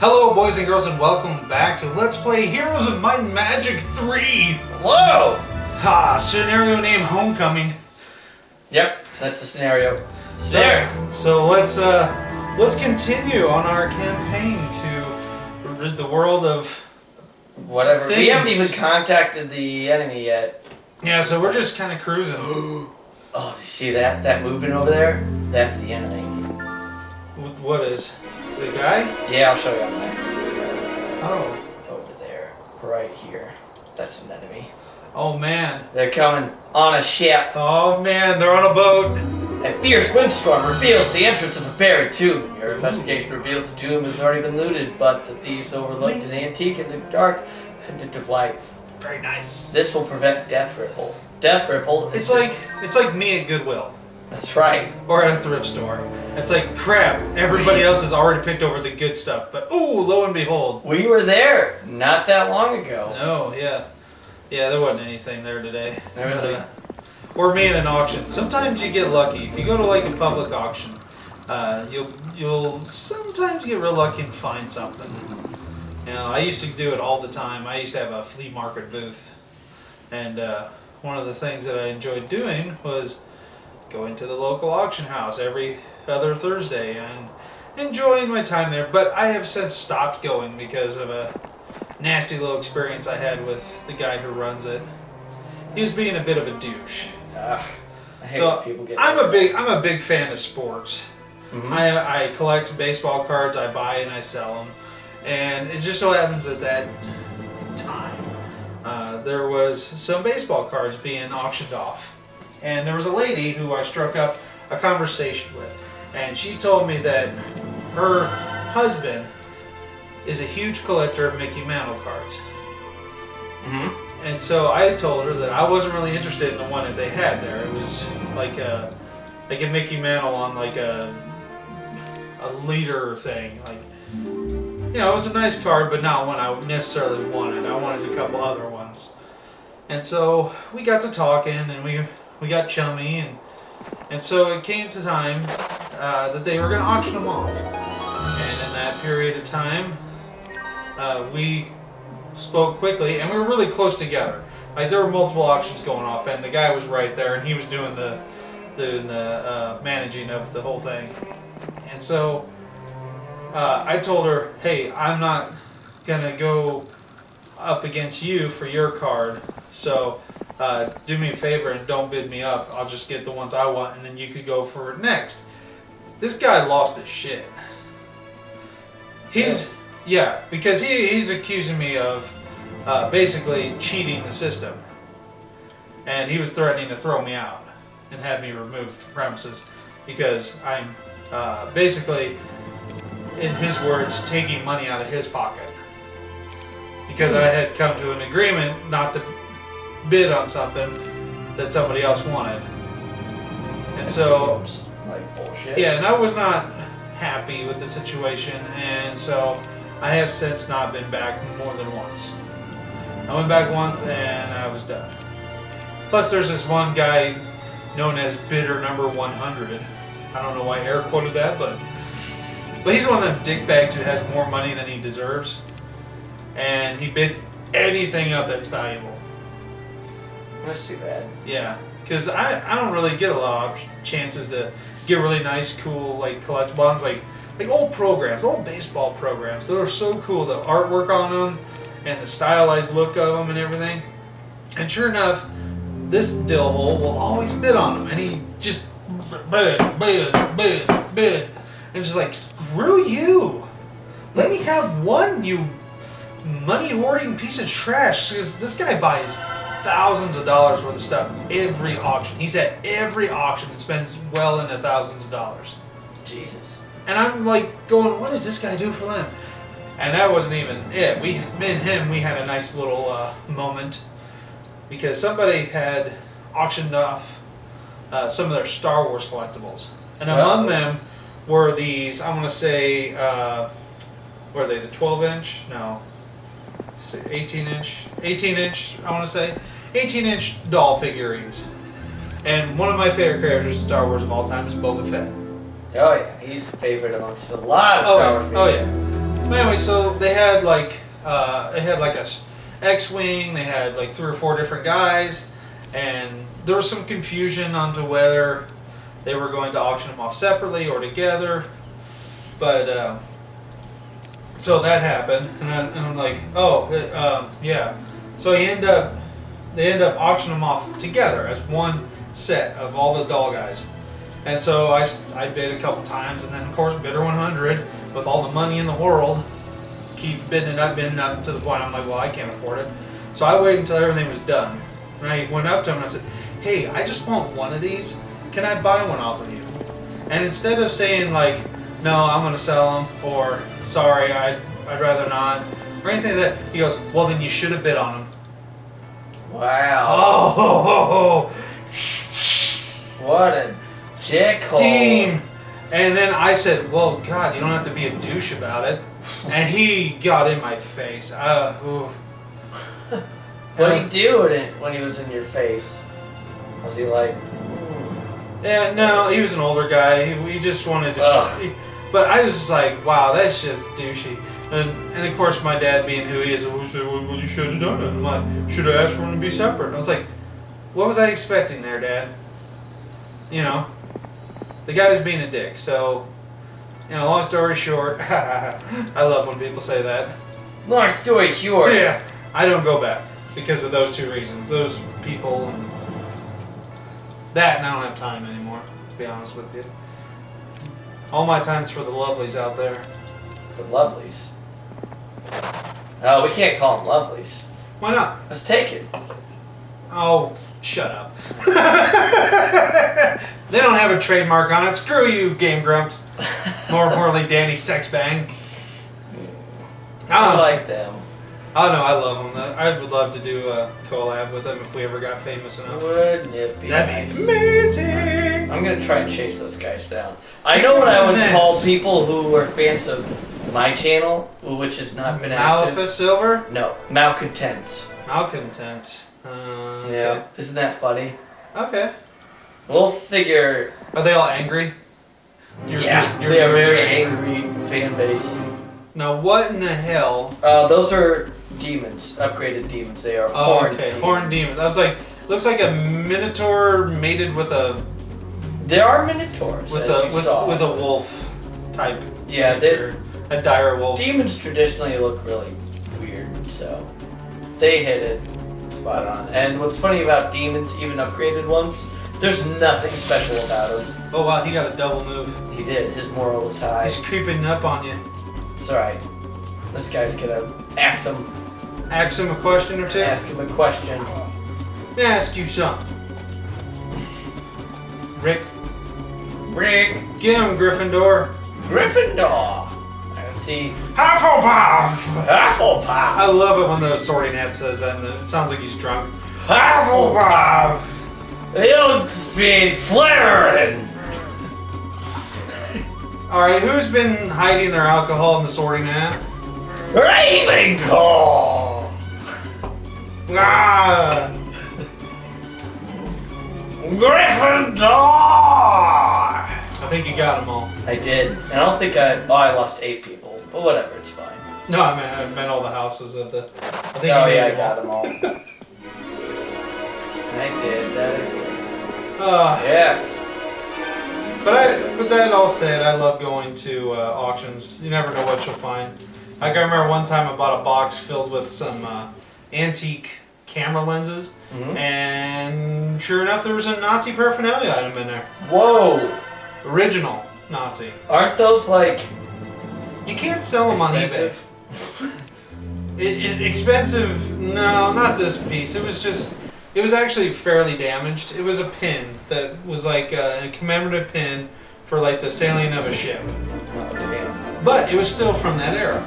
Hello, boys and girls, and welcome back to Let's Play Heroes of Might and Magic 3. Hello! Scenario name Homecoming. Yep, that's the scenario. So let's continue on our campaign to rid the world of whatever. things. We haven't even contacted the enemy yet. Yeah, so we're just kind of cruising. Oh, do you see that? That movement over there? That's the enemy. What is? The guy? Yeah, I'll show you on that. Oh. Over there. Right here. That's an enemy. Oh, man. They're coming on a ship. Oh, man, they're on a boat. A fierce windstorm reveals the entrance of a buried tomb. Your investigation reveals the tomb has already been looted, but the thieves overlooked an antique in the dark pendant of life. Very nice. This will prevent Death Ripple. Death Ripple. It's like me at Goodwill. That's right. Or at a thrift store. It's like, crap, everybody else has already picked over the good stuff. But, ooh, lo and behold. We were there not that long ago. No, yeah. Yeah, there wasn't anything there today. There was or me in an auction. Sometimes you get lucky. If you go to like a public auction, you'll sometimes get real lucky and find something. You know, I used to do it all the time. I used to have a flea market booth. And one of the things that I enjoyed doing was going to the local auction house every other Thursday and enjoying my time there. But I have since stopped going because of a nasty little experience I had with the guy who runs it. He was being a bit of a douche. I hate So when people get I'm a big fan of sports. I collect baseball cards. I buy and I sell them, and it just so happens at that time there was some baseball cards being auctioned off, and there was a lady who I struck up a conversation with, and she told me that her husband is a huge collector of Mickey Mantle cards. And so I told her that I wasn't really interested in the one that they had there. It was like a Mickey Mantle on like a leader thing. Like, you know, it was a nice card, but not one I necessarily wanted. I wanted a couple other ones. And so we got to talking, and we got chummy, and so it came to time that they were going to auction them off. And in that period of time, we spoke quickly, and we were really close together. Like, there were multiple auctions going off, and the guy was right there, and he was doing the managing of the whole thing. And so I told her, hey, I'm not gonna go up against you for your card, so do me a favor and don't bid me up. I'll just get the ones I want, and then you could go for it next. This guy lost his shit. Yeah, because he's accusing me of basically cheating the system. And he was threatening to throw me out and have me removed from premises because I'm basically, in his words, taking money out of his pocket. Because I had come to an agreement not to bid on something that somebody else wanted. And so, like bullshit. yeah, and I was not happy with the situation, and so I have since not been back more than once. I went back once and I was done. Plus there's this one guy known as bidder number 100. I don't know why Eric quoted that, but he's one of them dickbags who has more money than he deserves. And he bids anything up that's valuable. That's too bad. Yeah, because I don't really get a lot of chances to get really nice, cool, like collectibles, like old programs, old baseball programs that are so cool, the artwork on them and the stylized look of them and everything. And sure enough, this dillhole will always bid on them, and he just bid. And it's just like, screw you. Let me have one, you money hoarding piece of trash. Because this guy buys thousands of dollars worth of stuff every auction. He's at every auction and spends well into thousands of dollars. Jesus. And I'm like going, what does this guy do for them? And that wasn't even it. Me and him, we had a nice little moment because somebody had auctioned off some of their Star Wars collectibles. And among them were these, I want to say, what are they, the 12-inch? No. 18-inch? 18-inch, I want to say. 18-inch doll figurines. And one of my favorite characters in Star Wars of all time is Boba Fett. Oh yeah, he's the favorite amongst a lot of Star Wars people. Oh yeah. But anyway, so they had like a X-wing. They had like 3 or 4 different guys, and there was some confusion onto whether they were going to auction them off separately or together. But so that happened, and I'm like, oh, yeah. So they end up auctioning them off together as one set of all the doll guys. And so I bid a couple times, and then of course bid her 100 with all the money in the world. Keep bidding it up to the point I'm like, well, I can't afford it. So I waited until everything was done. And I went up to him and I said, hey, I just want one of these. Can I buy one off of you? And instead of saying like, no, I'm going to sell them, or sorry, I'd rather not, or anything like that, he goes, well, then you should have bid on them. Wow. Oh, What a dickhole. Steam. And then I said, well, God, you don't have to be a douche about it. And he got in my face. What did he do when he was in your face? Was he like... Yeah, no, he was an older guy. He just wanted to... But I was just like, wow, that's just douchey. And of course, my dad being who he is, well, you should have done it. I'm like, should have asked for him to be separate. And I was like, what was I expecting there, Dad? You know, the guy was being a dick. So, you know, long story short, I love when people say that. Long story short. Yeah, I don't go back because of those 2 reasons. Those people, and that, and I don't have time anymore, to be honest with you. All my time's for the lovelies out there. The lovelies? Oh, we can't call them lovelies. Why not? Let's take it. Oh, shut up. They don't have a trademark on it. Screw you, Game Grumps. More importantly, Danny Sexbang. I like them. I don't know, I love them. I would love to do a collab with them if we ever got famous enough. Wouldn't it be That'd nice? be amazing. I'm gonna try and chase those guys down. I know what I would call people who were fans of my channel, which has not been active. Malphus Silver? No, malcontents. Malcontents. Okay. Yeah, isn't that funny? Okay. We'll figure. Are they all angry? Yeah, they are very angry fan base. Now, what in the hell? Those are demons, upgraded demons. They are horned demons. Horned demons. I was like, looks like a minotaur mated with a. There are minotaurs, with as you saw. with a wolf type. Yeah, a dire wolf. Demons traditionally look really weird, so they hit it spot on. And what's funny about demons, even upgraded ones, there's nothing special about them. Oh wow, he got a double move. He did. His moral is high. He's creeping up on you. It's alright. This guy's gonna ask him. Ask him a question or two? Ask him a question. Let me ask you something. Rick. Get him, Gryffindor. Gryffindor. I see. Hufflepuff! Hufflepuff. I love it when the sorting hat says that, and it sounds like he's drunk. Hufflepuff! He'll be Slytherin. Alright, who's been hiding their alcohol in the sorting hat? Ravenclaw. Ah! Gryffindor. I think you got them all. I did. And I don't think I lost 8 people, but whatever, it's fine. No, I meant all the houses of the. I think Oh you yeah, I made got them all. I did that. Yes. But that all said, I love going to auctions. You never know what you'll find. Like I remember one time I bought a box filled with some antique camera lenses, and sure enough, there was a Nazi paraphernalia item in there. Whoa! Original Nazi. Aren't those like? You can't sell them expensive? on eBay. Expensive? No, not this piece. It was actually fairly damaged. It was a pin that was like a commemorative pin for like the sailing of a ship. Oh, damn. But it was still from that era.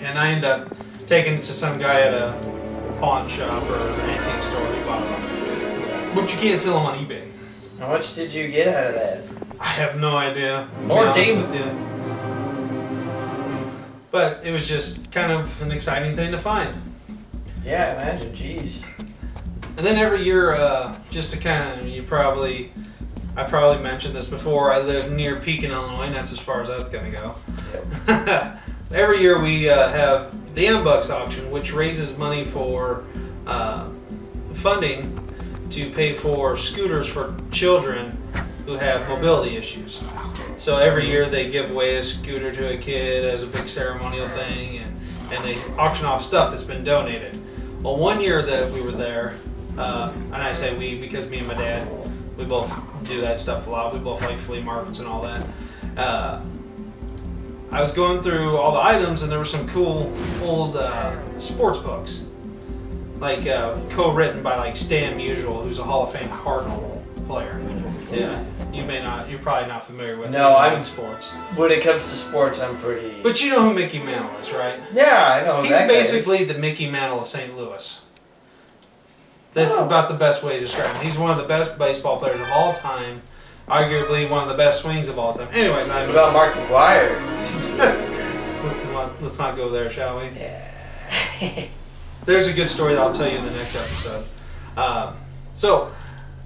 And I ended up taking it to some guy at a pawn shop or an antique store. He bought them. But you can't sell them on eBay. How much did you get out of that? I have no idea. More demons. But it was just kind of an exciting thing to find. Yeah, I imagine. Jeez. And then every year, just to kind of, I probably mentioned this before, I live near Pekin, Illinois, and that's as far as that's going to go. Yep. every year we have the M-Bucks auction, which raises money for funding to pay for scooters for children who have mobility issues. So every year they give away a scooter to a kid as a big ceremonial thing, and they auction off stuff that's been donated. Well, one year that we were there, and I say we because me and my dad, we both do that stuff a lot. We both like flea markets and all that. I was going through all the items, and there were some cool old sports books, like co-written by like Stan Musial, who's a Hall of Fame Cardinal player. Yeah, you're probably not familiar with. No, I'm sports. When it comes to sports, I'm pretty. But you know who Mickey Mantle is, right? Yeah, I know. He's basically the Mickey Mantle of St. Louis. That's about the best way to describe him. He's one of the best baseball players of all time. Arguably one of the best swings of all time. Anyways, what about Mark McGwire? let's not go there, shall we? Yeah. There's a good story that I'll tell you in the next episode.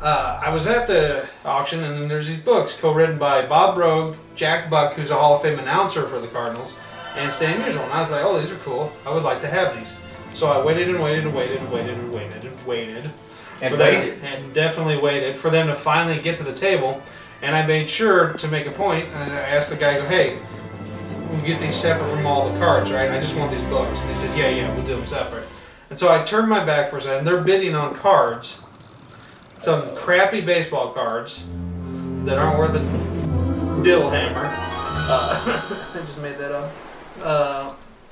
I was at the auction, and then there's these books co-written by Bob Brogue, Jack Buck, who's a Hall of Fame announcer for the Cardinals, and Stan Musial. And I was like, oh, these are cool. I would like to have these. So I waited and waited and waited and waited and waited and waited. And definitely waited for them to finally get to the table. And I made sure to make a point, and I asked the guy, hey, we'll get these separate from all the cards, right? I just want these books. And he says, yeah, we'll do them separate. And so I turned my back for a second. They're bidding on cards, some crappy baseball cards that aren't worth a dill hammer. I just made that up.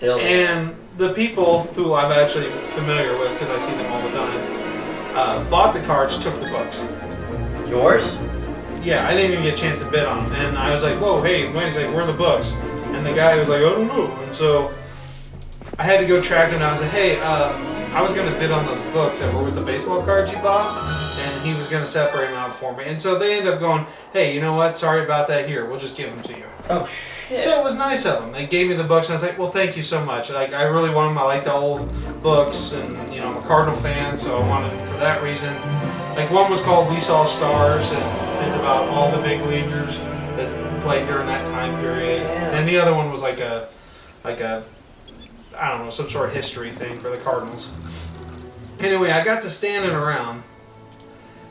And the people who I'm actually familiar with, because I see them all the time, bought the cards, took the books. Yours? Yeah, I didn't even get a chance to bid on them. And I was like, whoa, hey, wait a second, where are the books? And the guy was like, I don't know. And so I had to go track them down. I was like, hey, I was going to bid on those books that were with the baseball cards you bought, and he was going to separate them out for me. And so they ended up going, hey, you know what? Sorry about that. Here, we'll just give them to you. Oh, shit. So it was nice of them. They gave me the books, and I was like, well, thank you so much. Like, I really want them. I like the old books, and, I'm a Cardinal fan, so I wanted them for that reason. Like, one was called We Saw Stars, and it's about all the big leaguers that played during that time period. Yeah. And the other one was like a I don't know, some sort of history thing for the Cardinals. Anyway, I got to standing around,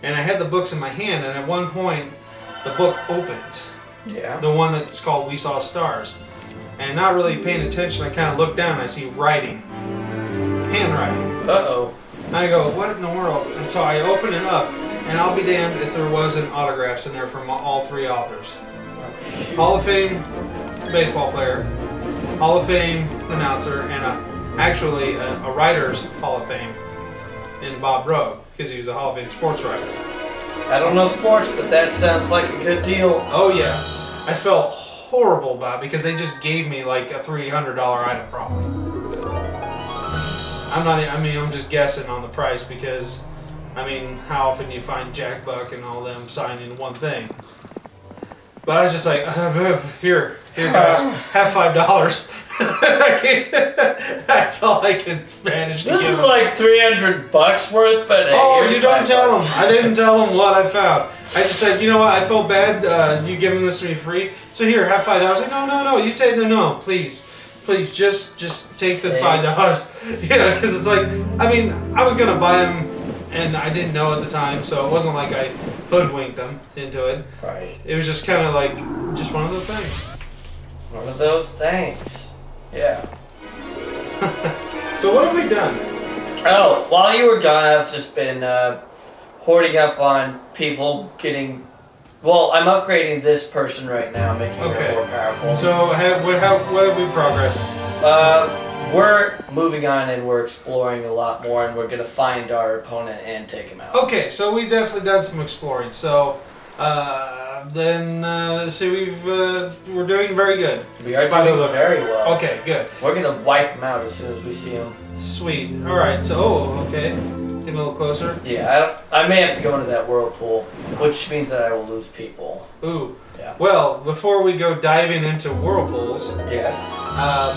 and I had the books in my hand, and at one point, the book opened. Yeah. The one that's called We Saw Stars. And not really paying attention, I kind of look down, and I see writing. Handwriting. Uh-oh. And I go, what in the world? And so I open it up, and I'll be damned if there wasn't autographs in there from all three authors. Oh, Hall of Fame baseball player, Hall of Fame announcer, and actually a writer's Hall of Fame in Bob Brogue, because he was a Hall of Fame sports writer. I don't know sports, but that sounds like a good deal. Oh yeah. I felt horrible about it because they just gave me like a $300 item probably. I'm just guessing on the price because, how often do you find Jack Buck and all them signing one thing? But I was just like, here guys, have $5. That's all I could manage to give. This is like $300 worth, but hey, you don't tell them. I didn't tell them what I found. I just said, you know what? I felt bad. You giving this to me free, so here, have $5. Like, no. You take no, please, just take the $5. Because it's like, I was gonna buy them, and I didn't know at the time, so it wasn't like I hoodwinked them into it. Right. It was just kind of like, just one of those things. One of those things. Yeah. So what have we done? Oh, while you were gone, I've just been hoarding up on people getting. Well, I'm upgrading this person right now, making her more powerful. So what have we progressed? We're moving on and we're exploring a lot more, and we're gonna find our opponent and take him out. Okay, so we've definitely done some exploring. So we're doing very good. We are doing very well. Okay, good. We're gonna wipe him out as soon as we see him. Sweet. All right. So, okay. Getting a little closer. Yeah, I may have to go into that whirlpool, which means that I will lose people. Ooh. Yeah. Well, before we go diving into whirlpools, yes.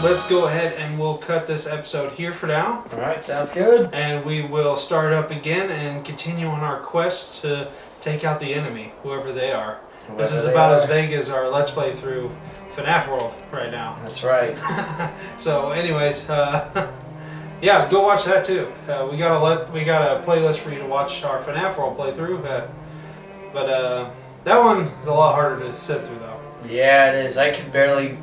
Let's go ahead and we'll cut this episode here for now. All right, sounds good. And we will start up again and continue on our quest to take out the enemy, whoever they are. This is about as vague as our Let's Play through FNAF World right now. That's right. So, anyways, yeah, go watch that too. We got a playlist for you to watch our FNAF World playthrough. But that one is a lot harder to sit through, though. Yeah, it is. I can barely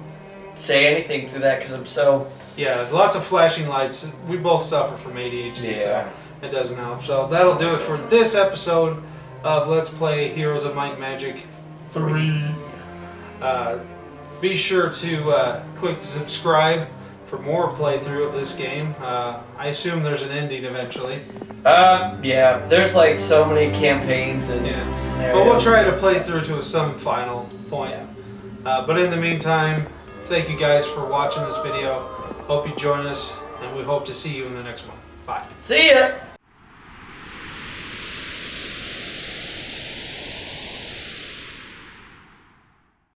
say anything through that because I'm so... Yeah, lots of flashing lights. We both suffer from ADHD, so it doesn't help. So that'll do it for this episode of Let's Play Heroes of Might and Magic 3. Be sure to click to subscribe for more playthrough of this game. I assume there's an ending eventually. Yeah, there's like so many campaigns and scenarios. But we'll try to play through to some final point. But in the meantime, thank you guys for watching this video. Hope you join us, and we hope to see you in the next one. Bye. See ya!